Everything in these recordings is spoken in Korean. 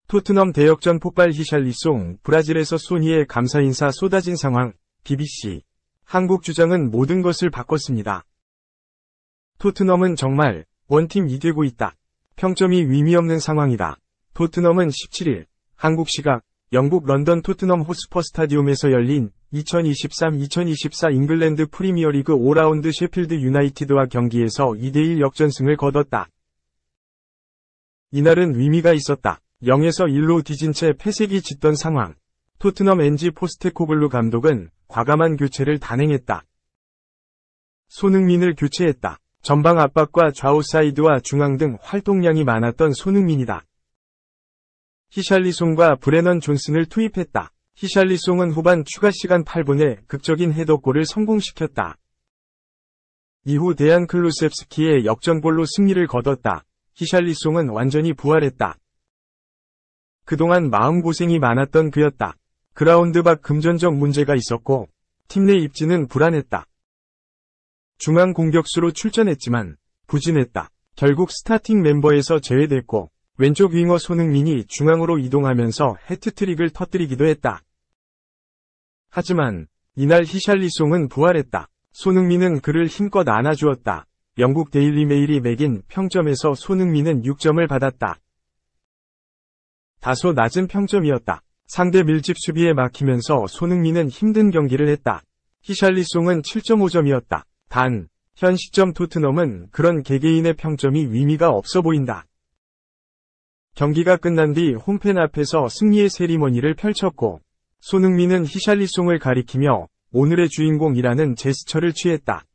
토트넘 대역전 폭발 히샬리송, 브라질에서 소니의 감사 인사 쏟아진 상황, BBC. 한국 주장은 모든 것을 바꿨습니다. 토트넘은 정말 원팀이 되고 있다. 평점이 의미 없는 상황이다. 토트넘은 17일, 한국 시각, 영국 런던 토트넘 호스퍼 스타디움에서 열린 2023-2024 잉글랜드 프리미어리그 5라운드 셰필드 유나이티드와 경기에서 2대1 역전승을 거뒀다. 이날은 의미가 있었다. 0에서 1로 뒤진 채 패색이 짙던 상황. 토트넘 엔지 포스테코글루 감독은 과감한 교체를 단행했다. 손흥민을 교체했다. 전방 압박과 좌우 사이드와 중앙 등 활동량이 많았던 손흥민이다. 히샬리송과 브레넌 존슨을 투입했다. 히샬리송은 후반 추가 시간 8분에 극적인 헤더골을 성공시켰다. 이후 데안 클루셉스키의 역전골로 승리를 거뒀다. 히샬리송은 완전히 부활했다. 그동안 마음고생이 많았던 그였다. 그라운드 밖 금전적 문제가 있었고 팀 내 입지는 불안했다. 중앙 공격수로 출전했지만 부진했다. 결국 스타팅 멤버에서 제외됐고 왼쪽 윙어 손흥민이 중앙으로 이동하면서 해트트릭을 터뜨리기도 했다. 하지만 이날 히샬리송은 부활했다. 손흥민은 그를 힘껏 안아주었다. 영국 데일리 메일이 매긴 평점에서 손흥민은 6점을 받았다. 다소 낮은 평점이었다. 상대 밀집 수비에 막히면서 손흥민은 힘든 경기를 했다. 히샬리송은 7.5점이었다. 단, 현 시점 토트넘은 그런 개개인의 평점이 의미가 없어 보인다. 경기가 끝난 뒤 홈팬 앞에서 승리의 세리머니를 펼쳤고 손흥민은 히샬리송을 가리키며 오늘의 주인공이라는 제스처를 취했다.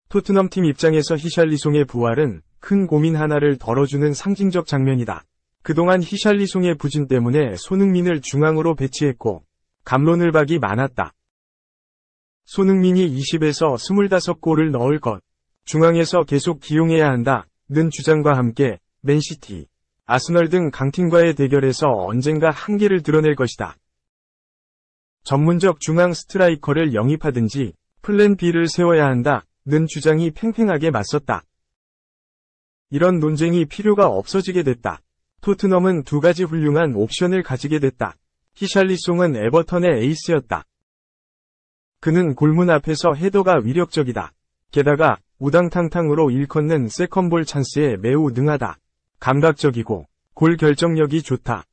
토트넘 팀 입장에서 히샬리송의 부활은 큰 고민 하나를 덜어주는 상징적 장면이다. 그동안 히샬리송의 부진 때문에 손흥민을 중앙으로 배치했고 갑론을박이 많았다. 손흥민이 20에서 25골을 넣을 것, 중앙에서 계속 기용해야 한다는 주장과 함께 맨시티, 아스널 등 강팀과의 대결에서 언젠가 한계를 드러낼 것이다. 전문적 중앙 스트라이커를 영입하든지 플랜 B를 세워야 한다는 주장이 팽팽하게 맞섰다. 이런 논쟁이 필요가 없어지게 됐다. 토트넘은 두 가지 훌륭한 옵션을 가지게 됐다. 히샬리송은 에버턴의 에이스였다. 그는 골문 앞에서 헤더가 위력적이다. 게다가 우당탕탕으로 일컫는 세컨볼 찬스에 매우 능하다. 감각적이고 골 결정력이 좋다.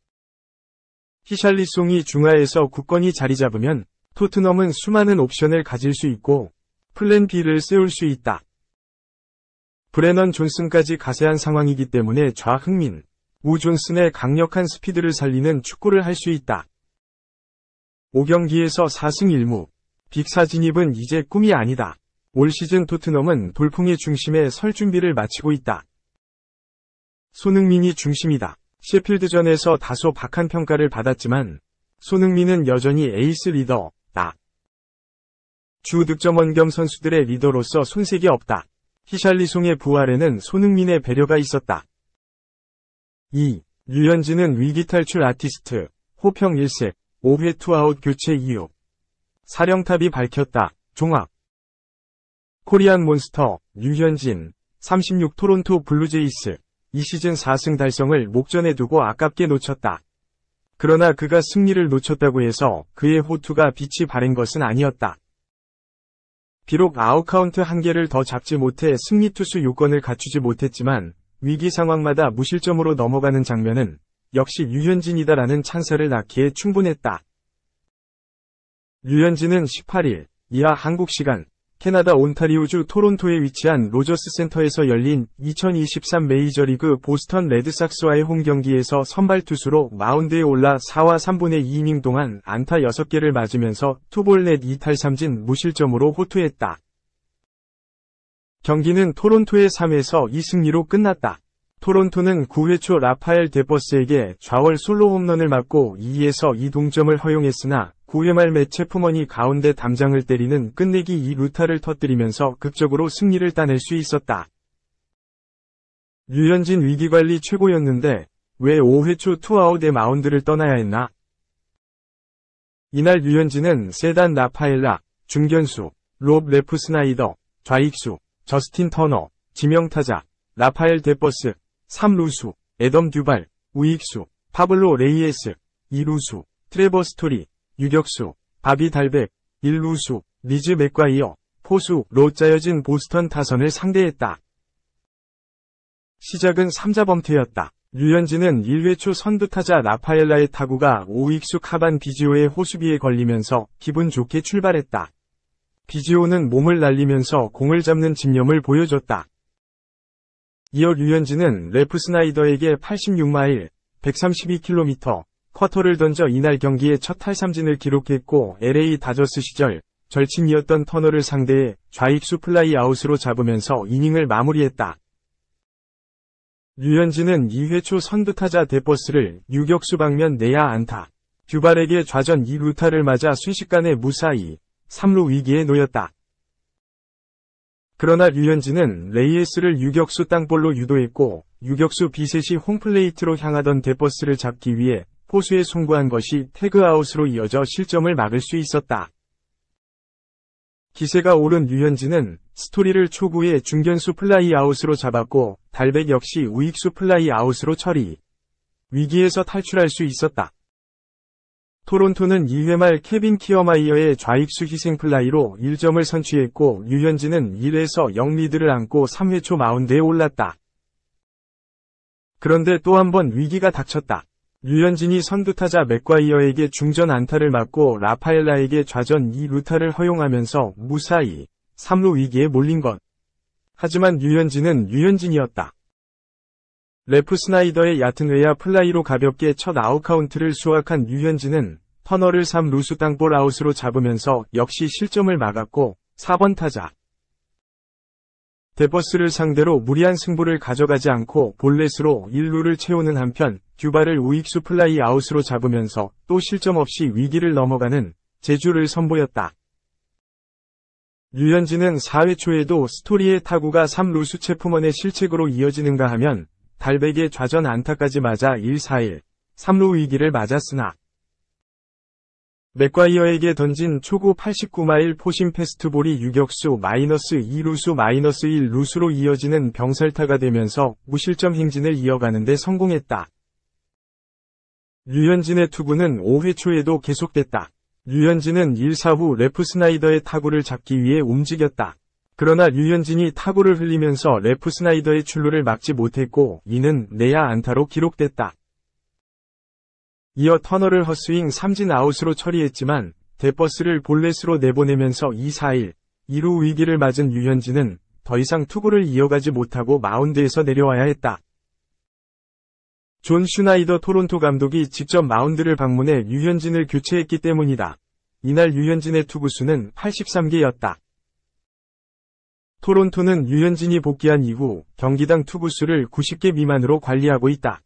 히샬리송이 중하에서 굳건히 자리 잡으면 토트넘은 수많은 옵션을 가질 수 있고 플랜 B를 세울 수 있다. 브레넌 존슨까지 가세한 상황이기 때문에 좌흥민, 우 존슨의 강력한 스피드를 살리는 축구를 할 수 있다. 5경기에서 4승 1무. 빅4 진입은 이제 꿈이 아니다. 올 시즌 토트넘은 돌풍의 중심에 설 준비를 마치고 있다. 손흥민이 중심이다. 셰필드전에서 다소 박한 평가를 받았지만 손흥민은 여전히 에이스 리더다. 주 득점원 겸 선수들의 리더로서 손색이 없다. 히샬리송의 부활에는 손흥민의 배려가 있었다. 2. 류현진은 위기 탈출 아티스트, 호평 1색, 5회 투아웃 교체 이유. 사령탑이 밝혔다. 종합. 코리안 몬스터, 류현진, 36 토론토 블루제이스. 이 시즌 4승 달성을 목전에 두고 아깝게 놓쳤다. 그러나 그가 승리를 놓쳤다고 해서 그의 호투가 빛이 바랜 것은 아니었다. 비록 아웃카운트 한 개를 더 잡지 못해 승리 투수 요건을 갖추지 못했지만 위기 상황마다 무실점으로 넘어가는 장면은 역시 류현진이다라는 찬사를 낳기에 충분했다. 류현진은 18일 이하 한국 시간 캐나다 온타리오주 토론토에 위치한 로저스 센터에서 열린 2023 메이저리그 보스턴 레드삭스와의 홈경기에서 선발 투수로 마운드에 올라 4와 3분의 2이닝 동안 안타 6개를 맞으면서 투볼 넷 2탈3진 무실점으로 호투했다. 경기는 토론토의 3에서 2승리로 끝났다. 토론토는 9회 초 라파엘 데버스에게 좌월 솔로 홈런을 맞고 2에서 2동점을 허용했으나 9회 말 맷 체프먼이 가운데 담장을 때리는 끝내기 2루타를 터뜨리면서 극적으로 승리를 따낼 수 있었다. 류현진 위기관리 최고였는데 왜 5회 초 투아웃에 마운드를 떠나야 했나? 이날 류현진은 세단 라파엘라, 중견수, 롭 레프 스나이더, 좌익수, 저스틴 터너, 지명타자, 라파엘 데버스, 3루수, 애덤 듀발, 우익수, 파블로 레이에스, 2루수, 트레버 스토리, 유격수, 바비 달백, 1루수, 리즈 맥과이어, 포수, 로 짜여진 보스턴 타선을 상대했다. 시작은 3자 범퇴였다. 류현진은 1회 초 선두타자 라파엘라의 타구가 우익수 카반 비지오의 호수비에 걸리면서 기분 좋게 출발했다. 비지오는 몸을 날리면서 공을 잡는 집념을 보여줬다. 이어 류현진은 래프 스나이더에게 86마일, 132km, 쿼터를 던져 이날 경기의 첫 탈삼진을 기록했고 LA 다저스 시절 절친이었던 터너를 상대해 좌익수 플라이 아웃으로 잡으면서 이닝을 마무리했다. 류현진은 2회 초 선두타자 데버스를 유격수 방면 내야 안타, 듀발에게 좌전 2루타를 맞아 순식간에 무사히 3루 위기에 놓였다. 그러나 류현진은 레이에스를 유격수 땅볼로 유도했고 유격수 비셋이 홈플레이트로 향하던 데버스를 잡기 위해 포수에 송구한 것이 태그아웃으로 이어져 실점을 막을 수 있었다. 기세가 오른 류현진은 스토리를 초구에 중견수 플라이 아웃으로 잡았고 달백 역시 우익수 플라이 아웃으로 처리. 위기에서 탈출할 수 있었다. 토론토는 2회 말 케빈 키어마이어의 좌익수 희생 플라이로 1점을 선취했고 류현진은 1에서 0 리드를 안고 3회 초 마운드에 올랐다. 그런데 또 한 번 위기가 닥쳤다. 류현진이 선두타자 맥과이어에게 중전 안타를 맞고 라파엘라에게 좌전 2루타를 허용하면서 무사히 3루 위기에 몰린 것. 하지만 류현진은 류현진이었다. 래프 스나이더의 얕은 외야 플라이로 가볍게 첫 아웃카운트를 수확한 류현진은 터너를 3루수 땅볼 아웃으로 잡으면서 역시 실점을 막았고 4번 타자 데버스를 상대로 무리한 승부를 가져가지 않고 볼넷으로 1루를 채우는 한편 듀발을 우익수 플라이 아웃으로 잡으면서 또 실점 없이 위기를 넘어가는 제주를 선보였다. 류현진은 4회 초에도 스토리의 타구가 3루수 체프먼의 실책으로 이어지는가 하면 달백의 좌전 안타까지 맞아 1-4일 3루 위기를 맞았으나 맥과이어에게 던진 초구 89마일 포심 패스트볼이 유격수 -2루수 -1루수로 이어지는 병살타가 되면서 무실점 행진을 이어가는 데 성공했다. 류현진의 투구는 5회 초에도 계속됐다. 류현진은 1사 후 래프 스나이더의 타구를 잡기 위해 움직였다. 그러나 류현진이 타구를 흘리면서 래프 스나이더의 출루를 막지 못했고 이는 내야 안타로 기록됐다. 이어 터너를 헛스윙 삼진 아웃으로 처리했지만 데버스를 볼넷으로 내보내면서 2-4일 2루 위기를 맞은 류현진은 더 이상 투구를 이어가지 못하고 마운드에서 내려와야 했다. 존 슈나이더 토론토 감독이 직접 마운드를 방문해 류현진을 교체했기 때문이다. 이날 류현진의 투구수는 83개였다. 토론토는 류현진이 복귀한 이후 경기당 투구수를 90개 미만으로 관리하고 있다.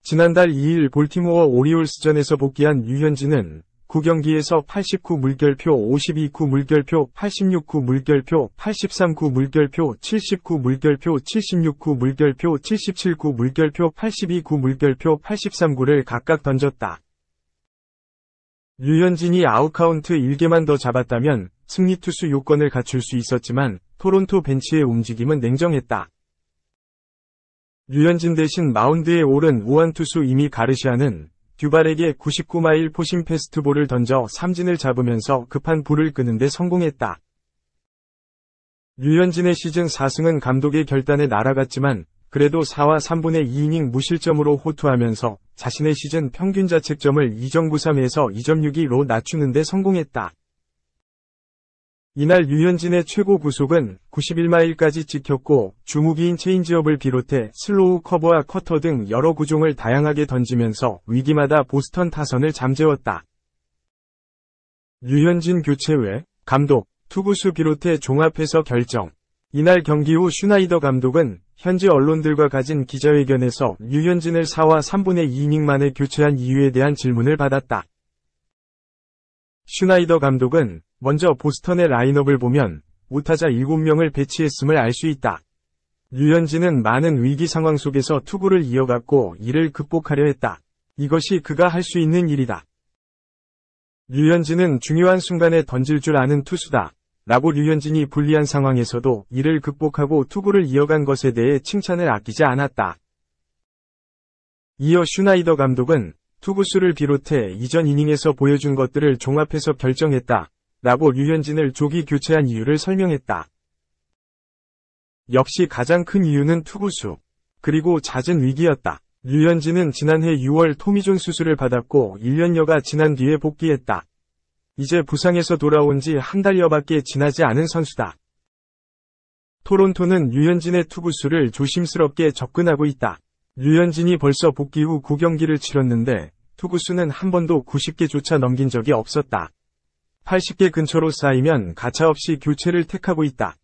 지난달 2일 볼티모어 오리올스전에서 복귀한 류현진은 9경기에서 89 물결표, 52구 물결표, 86구 물결표, 83구 물결표, 79 물결표, 76구 물결표, 77구 물결표, 82구 물결표, 83구를 각각 던졌다. 류현진이 아웃카운트 1개만 더 잡았다면 승리 투수 요건을 갖출 수 있었지만 토론토 벤치의 움직임은 냉정했다. 류현진 대신 마운드에 오른 우완 투수 이미 가르시아는 듀발에게 99마일 포심 패스트볼을 던져 삼진을 잡으면서 급한 불을 끄는 데 성공했다. 류현진의 시즌 4승은 감독의 결단에 날아갔지만 그래도 4와 3분의 2이닝 무실점으로 호투하면서 자신의 시즌 평균 자책점을 2.93에서 2.62로 낮추는 데 성공했다. 이날 류현진의 최고 구속은 91마일까지 찍혔고 주무기인 체인지업을 비롯해 슬로우 커버와 커터 등 여러 구종을 다양하게 던지면서 위기마다 보스턴 타선을 잠재웠다. 류현진 교체 외 감독, 투구수 비롯해 종합해서 결정. 이날 경기 후 슈나이더 감독은 현지 언론들과 가진 기자회견에서 류현진을 4와 3분의 2이닝 만에 교체한 이유에 대한 질문을 받았다. 슈나이더 감독은 먼저 보스턴의 라인업을 보면 우타자 7명을 배치했음을 알 수 있다. 류현진은 많은 위기 상황 속에서 투구를 이어갔고 이를 극복하려 했다. 이것이 그가 할 수 있는 일이다. 류현진은 중요한 순간에 던질 줄 아는 투수다. 라고 류현진이 불리한 상황에서도 이를 극복하고 투구를 이어간 것에 대해 칭찬을 아끼지 않았다. 이어 슈나이더 감독은 투구수를 비롯해 이전 이닝에서 보여준 것들을 종합해서 결정했다. 라고 류현진을 조기 교체한 이유를 설명했다. 역시 가장 큰 이유는 투구수, 그리고 잦은 위기였다. 류현진은 지난해 6월 토미존 수술을 받았고 1년여가 지난 뒤에 복귀했다. 이제 부상에서 돌아온 지 한 달여밖에 지나지 않은 선수다. 토론토는 류현진의 투구수를 조심스럽게 접근하고 있다. 류현진이 벌써 복귀 후 9경기를 치렀는데 투구수는 한 번도 90개조차 넘긴 적이 없었다. 80개 근처로 쌓이면 가차없이 교체를 택하고 있다.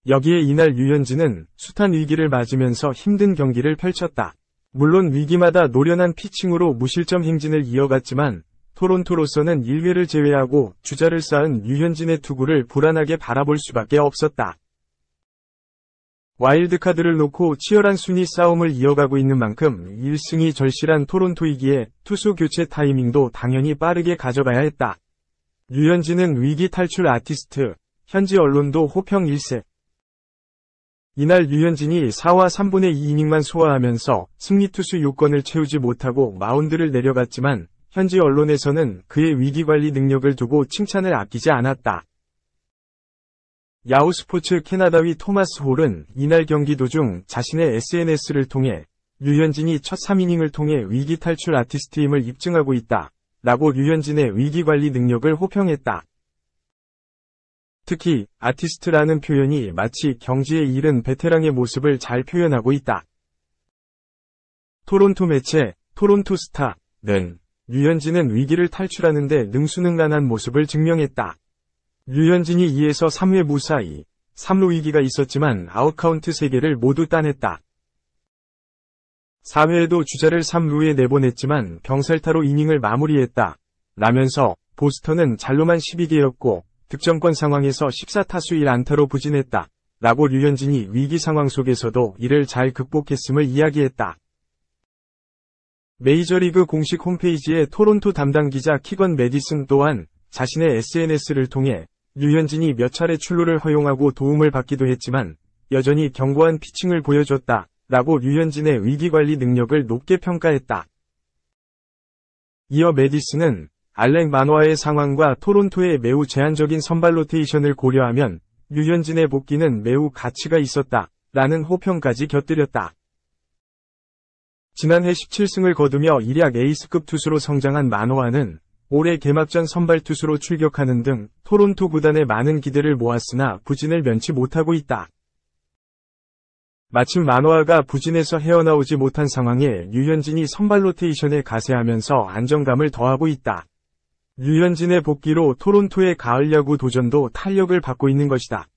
여기에 이날 류현진은 숱한 위기를 맞으면서 힘든 경기를 펼쳤다. 물론 위기마다 노련한 피칭으로 무실점 행진을 이어갔지만 토론토로서는 1회를 제외하고 주자를 쌓은 류현진의 투구를 불안하게 바라볼 수밖에 없었다. 와일드카드를 놓고 치열한 순위 싸움을 이어가고 있는 만큼 1승이 절실한 토론토이기에 투수 교체 타이밍도 당연히 빠르게 가져가야 했다. 류현진은 위기 탈출 아티스트, 현지 언론도 호평 일세. 이날 류현진이 4와 3분의 2이닝만 소화하면서 승리 투수 요건을 채우지 못하고 마운드를 내려갔지만 현지 언론에서는 그의 위기관리 능력을 두고 칭찬을 아끼지 않았다. 야후 스포츠 캐나다의 토마스 홀은 이날 경기 도중 자신의 SNS를 통해 류현진이 첫 3이닝을 통해 위기 탈출 아티스트임을 입증하고 있다. 라고 류현진의 위기관리 능력을 호평했다. 특히 아티스트라는 표현이 마치 경지에 이른 베테랑의 모습을 잘 표현하고 있다. 토론토 매체 토론토 스타는 류현진은 위기를 탈출하는 데 능수능란한 모습을 증명했다. 류현진이 2에서 3회 무사히 3루 위기가 있었지만 아웃카운트 3개를 모두 따냈다. 4회에도 주자를 3루에 내보냈지만 병살타로 이닝을 마무리했다. 라면서 보스턴은 잘로만 12개였고 득점권 상황에서 14타수 1안타로 부진했다. 라고 류현진이 위기 상황 속에서도 이를 잘 극복했음을 이야기했다. 메이저리그 공식 홈페이지에 토론토 담당 기자 키건 메디슨 또한 자신의 SNS를 통해 류현진이 몇 차례 출루를 허용하고 도움을 받기도 했지만 여전히 견고한 피칭을 보여줬다. 라고 류현진의 위기관리 능력을 높게 평가했다. 이어 메디슨은 알렉 마노아의 상황과 토론토의 매우 제한적인 선발 로테이션을 고려하면 류현진의 복귀는 매우 가치가 있었다. 라는 호평까지 곁들였다. 지난해 17승을 거두며 일약 에이스급 투수로 성장한 마노아는 올해 개막전 선발 투수로 출격하는 등 토론토 구단의 많은 기대를 모았으나 부진을 면치 못하고 있다. 마침 마노아가 부진에서 헤어나오지 못한 상황에 류현진이 선발 로테이션에 가세하면서 안정감을 더하고 있다. 류현진의 복귀로 토론토의 가을 야구 도전도 탄력을 받고 있는 것이다.